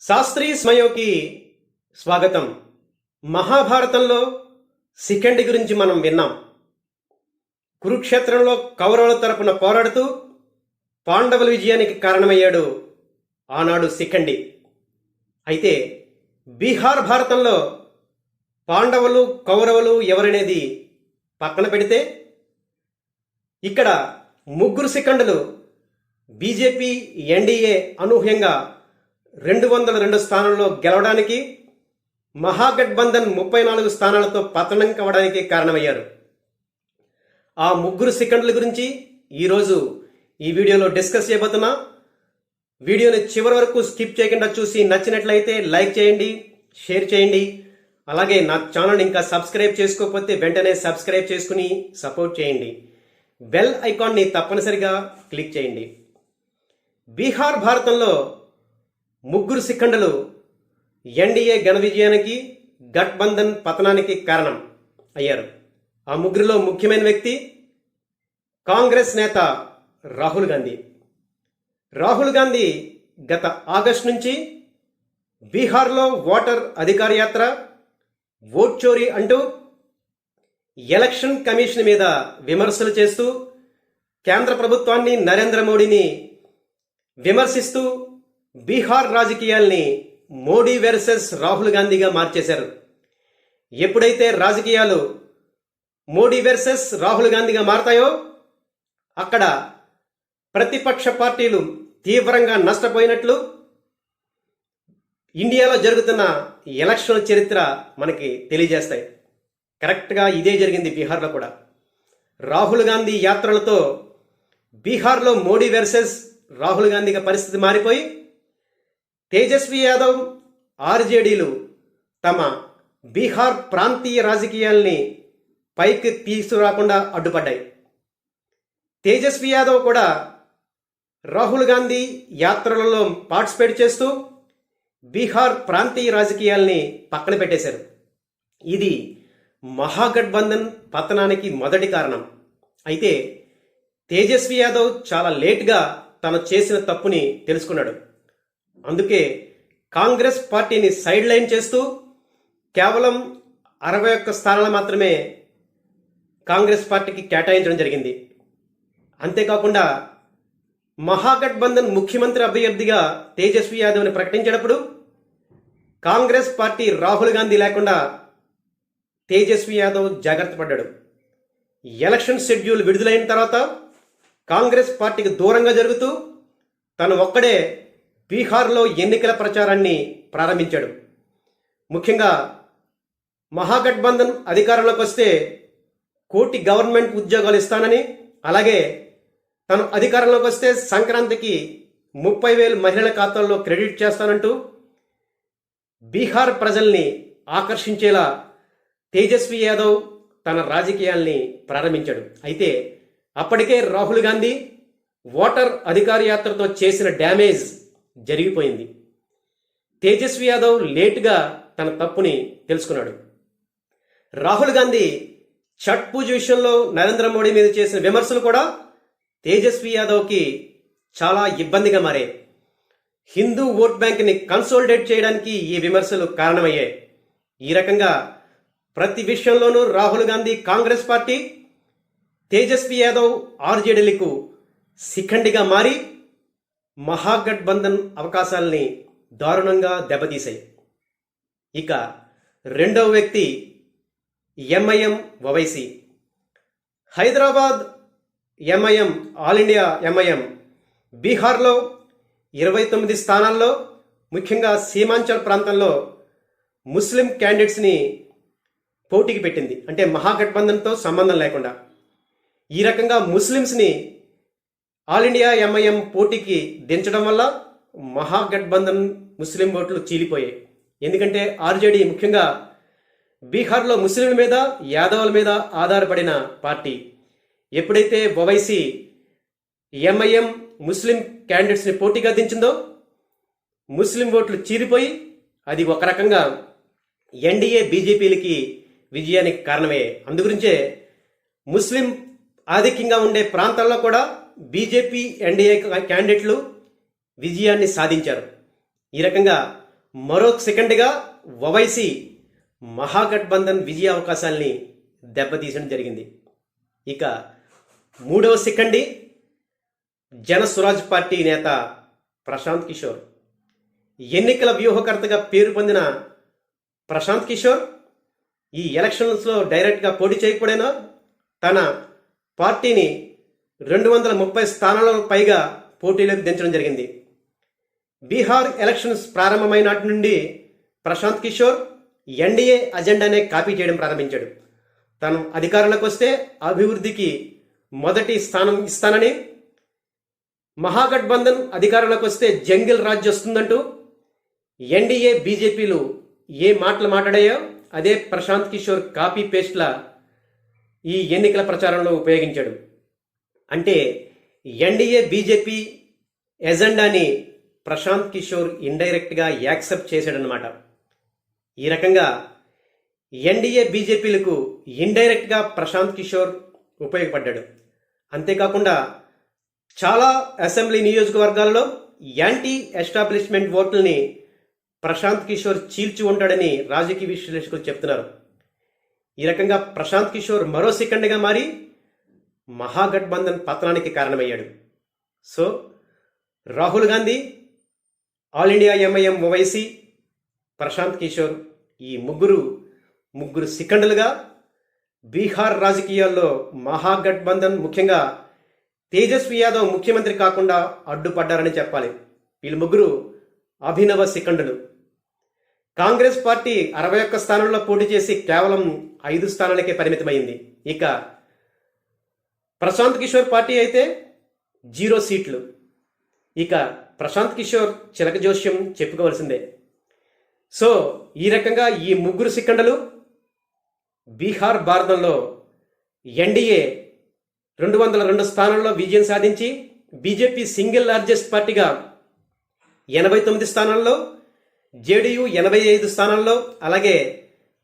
శాస్త్రీ స్మయోకి స్వాగతం. మహాభారతంలో శిఖండి గురించి మనం విన్నాం. కురుక్షేత్రంలో కౌరవుల తరపున పోరాడుతూ పాండవుల విజయానికి కారణమయ్యాడు ఆనాడు శిఖండి. అయితే బీహార్ భారతంలో పాండవులు కౌరవులు ఎవరనేది పక్కన పెడితే ఇక్కడ ముగ్గురు శిఖండులు బీజేపీ ఎన్డీఏ అనూహ్యంగా 202 స్థానాల్లో గెలవడానికి, మహాగఠబంధన్ 34 స్థానాలతో పతనం కావడానికి కారణమయ్యారు. ఆ ముగ్గురు శిఖండుల గురించి ఈరోజు ఈ వీడియోలో డిస్కస్ చేయబోతున్నా. వీడియోని చివరి వరకు స్కిప్ చేయకుండా చూసి నచ్చినట్లయితే లైక్ చేయండి, షేర్ చేయండి. అలాగే నా ఛానల్ ఇంకా సబ్స్క్రైబ్ చేసుకోకపోతే వెంటనే సబ్స్క్రైబ్ చేసుకుని సపోర్ట్ చేయండి. బెల్ ఐకాన్ని తప్పనిసరిగా క్లిక్ చేయండి. బీహార్ భారతంలో ముగ్గురు శిఖండులు ఎన్డీఏ ఘన విజయానికి, గఠబంధన్ పతనానికి కారణం అయ్యారు. ఆ ముగ్గురిలో ముఖ్యమైన వ్యక్తి కాంగ్రెస్ నేత రాహుల్ గాంధీ. రాహుల్ గాంధీ గత ఆగస్టు నుంచి బీహార్లో ఓటర్ అధికార యాత్ర, ఓట్ చోరీ అంటూ ఎలక్షన్ కమిషన్ మీద విమర్శలు చేస్తూ కేంద్ర ప్రభుత్వాన్ని, నరేంద్ర మోడీని విమర్శిస్తూ బీహార్ రాజకీయాల్ని మోడీ వర్సెస్ రాహుల్ గాంధీగా మార్చేశారు. ఎప్పుడైతే రాజకీయాలు మోడీ వర్సెస్ రాహుల్ గాంధీగా మారతాయో అక్కడ ప్రతిపక్ష పార్టీలు తీవ్రంగా నష్టపోయినట్లు ఇండియాలో జరుగుతున్న ఎలక్షన్ల చరిత్ర మనకి తెలియజేస్తాయి. కరెక్ట్గా ఇదే జరిగింది బీహార్లో కూడా. రాహుల్ గాంధీ యాత్రలతో బీహార్లో మోడీ వర్సెస్ రాహుల్ గాంధీగా పరిస్థితి మారిపోయి తేజస్వి యాదవ్, ఆర్జేడీలు తమ బీహార్ ప్రాంతీయ రాజకీయాల్ని పైకి తీసుకురాకుండా అడ్డుపడ్డాయి. తేజస్వి యాదవ్ కూడా రాహుల్ గాంధీ యాత్రలలో పార్టిసిపేట్ చేస్తూ బీహార్ ప్రాంతీయ రాజకీయాల్ని పక్కన పెట్టేశారు. ఇది మహాగఠబంధన్ పతనానికి మొదటి కారణం. అయితే తేజస్వి యాదవ్ చాలా లేట్గా తను చేసిన తప్పుని తెలుసుకున్నాడు. అందుకే కాంగ్రెస్ పార్టీని సైడ్ లైన్ చేస్తూ కేవలం 61 స్థానాలు మాత్రమే కాంగ్రెస్ పార్టీకి కేటాయించడం జరిగింది. అంతేకాకుండా మహాగఠబంధన్ ముఖ్యమంత్రి అభ్యర్థిగా తేజస్వి యాదవ్ని ప్రకటించినప్పుడు కాంగ్రెస్ పార్టీ రాహుల్ గాంధీ లేకుండా తేజస్వి యాదవ్ జాగ్రత్త పడ్డాడు. ఎలక్షన్ షెడ్యూల్ విడుదలైన తర్వాత కాంగ్రెస్ పార్టీకి దూరంగా జరుగుతూ తను ఒక్కడే బీహార్లో ఎన్నికల ప్రచారాన్ని ప్రారంభించాడు. ముఖ్యంగా మహాగఠబంధన్ అధికారంలోకి వస్తే 1 కోటి గవర్నమెంట్ ఉద్యోగాలు ఇస్తానని, అలాగే తను అధికారంలోకి వస్తే సంక్రాంతికి 30,000 మహిళల ఖాతాల్లో క్రెడిట్ చేస్తానంటూ బీహార్ ప్రజల్ని ఆకర్షించేలా తేజస్వి యాదవ్ తన రాజకీయాల్ని ప్రారంభించాడు. అయితే అప్పటికే రాహుల్ గాంధీ ఓటర్ అధికార యాత్రతో చేసిన డ్యామేజ్ జరిగిపోయింది. తేజస్వి యాదవ్ లేటుగా తన తప్పుని తెలుసుకున్నాడు. రాహుల్ గాంధీ ఛట్ పూజ విషయంలో నరేంద్ర మోడీ మీద చేసిన విమర్శలు కూడా తేజస్వి యాదవ్కి చాలా ఇబ్బందిగా మారాయి. హిందూ ఓట్ బ్యాంక్ని కన్సోలిడేట్ చేయడానికి ఈ విమర్శలు కారణమయ్యాయి. ఈ రకంగా ప్రతి విషయంలోనూ రాహుల్ గాంధీ, కాంగ్రెస్ పార్టీ, తేజస్వి యాదవ్, ఆర్జేడీలకు శిఖండిగా మారి మహాగఠబంధన్ అవకాశాలని దారుణంగా దెబ్బతీశాయి. ఇక రెండవ వ్యక్తి MIM Owaisi. Hyderabad MIM, all India MIM బీహార్లో 29 స్థానాల్లో, ముఖ్యంగా సీమాంచల్ ప్రాంతంలో ముస్లిం క్యాండిడేట్స్ని పోటీకి పెట్టింది. అంటే మహాగఠబంధన్తో సంబంధం లేకుండా ఈ రకంగా ముస్లిమ్స్ని ఆల్ ఇండియా ఎంఐఎం పోటీకి దించడం వల్ల మహాగఠబంధన్ ముస్లిం ఓట్లు చీలిపోయాయి. ఎందుకంటే ఆర్జేడీ ముఖ్యంగా బీహార్లో ముస్లింల మీద, యాదవుల మీద ఆధారపడిన పార్టీ. ఎప్పుడైతే ఓవైసీ ఎంఐఎం ముస్లిం క్యాండిడేట్స్ని పోటీగా దించిందో ముస్లిం ఓట్లు చీలిపోయి అది ఒక రకంగా ఎన్డీఏ బీజేపీలకి విజయానికి కారణమయ్యాయి. అందుగురించే ముస్లిం ఆధిక్యంగా ఉండే ప్రాంతాల్లో కూడా బీజేపీ ఎన్డీఏ క్యాండిడేట్లు విజయాన్ని సాధించారు. ఈ రకంగా మరో సెకండ్గా ఓవైసీ మహాగఠబంధన్ విజయ అవకాశాల్ని దెబ్బతీయడం జరిగింది. ఇక మూడవ సెకండి జన స్వరాజ్ పార్టీ నేత ప్రశాంత్ కిషోర్. ఎన్నికల వ్యూహకర్తగా పేరు పొందిన ప్రశాంత్ కిషోర్ ఈ ఎలక్షన్స్లో డైరెక్ట్గా పోటీ చేయకపోయినా తన పార్టీని 230 స్థానాలకు పైగా పోటీలోకి దించడం జరిగింది. బీహార్ ఎలక్షన్స్ ప్రారంభమైన నాటి నుండి ప్రశాంత్ కిషోర్ ఎన్డీఏ అజెండానే కాపీ చేయడం ప్రారంభించాడు. తను అధికారంలోకి వస్తే అభివృద్ధికి మొదటి స్థానం ఇస్తానని, మహాగఠబంధన్ అధికారంలోకి వస్తే జంగిల్ రాజ్ వస్తుందంటూ ఎన్డీఏ బీజేపీలు ఏ మాటలు మాట్లాడాయో అదే ప్రశాంత్ కిషోర్ కాపీ పేస్ట్లా ఈ ఎన్నికల ప్రచారంలో ఉపయోగించాడు. అంటే ఎన్డీఏ బీజేపీ ఎజెండాని ప్రశాంత్ కిషోర్ ఇండైరెక్ట్గా యాక్సెప్ట్ చేశాడనమాట. ఈ రకంగా ఎన్డీఏ బీజేపీలకు ఇండైరెక్ట్గా ప్రశాంత్ కిషోర్ ఉపయోగపడ్డాడు. అంతేకాకుండా చాలా అసెంబ్లీ నియోజకవర్గాల్లో యాంటీ ఎస్టాబ్లిష్మెంట్ ఓట్లని ప్రశాంత్ కిషోర్ చీల్చి ఉంటాడని రాజకీయ విశ్లేషకులు చెప్తున్నారు. ఈ రకంగా ప్రశాంత్ కిషోర్ మరో సెకండ్గా మారి మహాగఠబంధన్ పతనానికి కారణమయ్యాడు. సో రాహుల్ గాంధీ, ఆల్ ఇండియా ఎంఐఎం ఓవైసీ, ప్రశాంత్ కిషోర్ ఈ ముగ్గురు సెకండ్లుగా బీహార్ రాజకీయాల్లో మహాగఠబంధన్, ముఖ్యంగా తేజస్వి యాదవ్ ముఖ్యమంత్రి కాకుండా అడ్డుపడ్డారని చెప్పాలి. వీళ్ళు ముగ్గురు అభినవ సెకండులు. కాంగ్రెస్ పార్టీ 61 స్థానంలో పోటీ చేసి కేవలం 5 స్థానాలకే పరిమితమైంది. ఇక ప్రశాంత్ కిషోర్ పార్టీ అయితే 0 సీట్లు. ఇక ప్రశాంత్ కిషోర్ చిలక జోస్యం చెప్పుకోవాల్సిందే. సో ఈ రకంగా ఈ ముగ్గురు సెకండులు బీహార్ భారతంలో ఎన్డీఏ 202 స్థానాల్లో విజయం సాధించి బీజేపీ సింగిల్ లార్జెస్ట్ పార్టీగా 89 స్థానాల్లో, జేడీయూ 85 స్థానాల్లో, అలాగే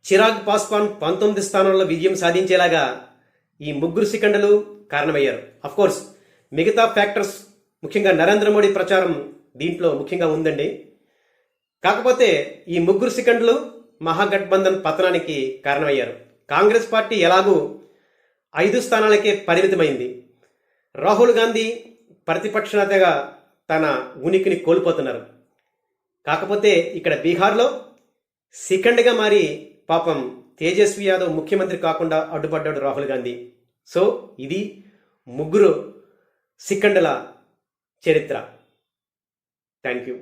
చిరాగ్ పాస్వాన్ 19 స్థానాల్లో విజయం సాధించేలాగా ఈ ముగ్గురు సెకండులు కారణమయ్యారు. అఫ్కోర్స్ మిగతా ఫ్యాక్టర్స్, ముఖ్యంగా నరేంద్ర మోడీ ప్రచారం దీంట్లో ముఖ్యంగా ఉందండి. కాకపోతే ఈ ముగ్గురు సెకండులు మహాగఠబంధన్ పతనానికి కారణమయ్యారు. కాంగ్రెస్ పార్టీ ఎలాగూ 5 స్థానాలకే పరిమితమైంది. రాహుల్ గాంధీ ప్రతిపక్ష నేతగా తన ఉనికిని కోల్పోతున్నారు. కాకపోతే ఇక్కడ బీహార్లో సెకండ్గా మారి పాపం తేజస్వి యాదవ్ ముఖ్యమంత్రి కాకుండా అడ్డుపడ్డాడు రాహుల్ గాంధీ. సో ఇది ముగ్గురు సెకండ్ల చరిత్ర. Thank you.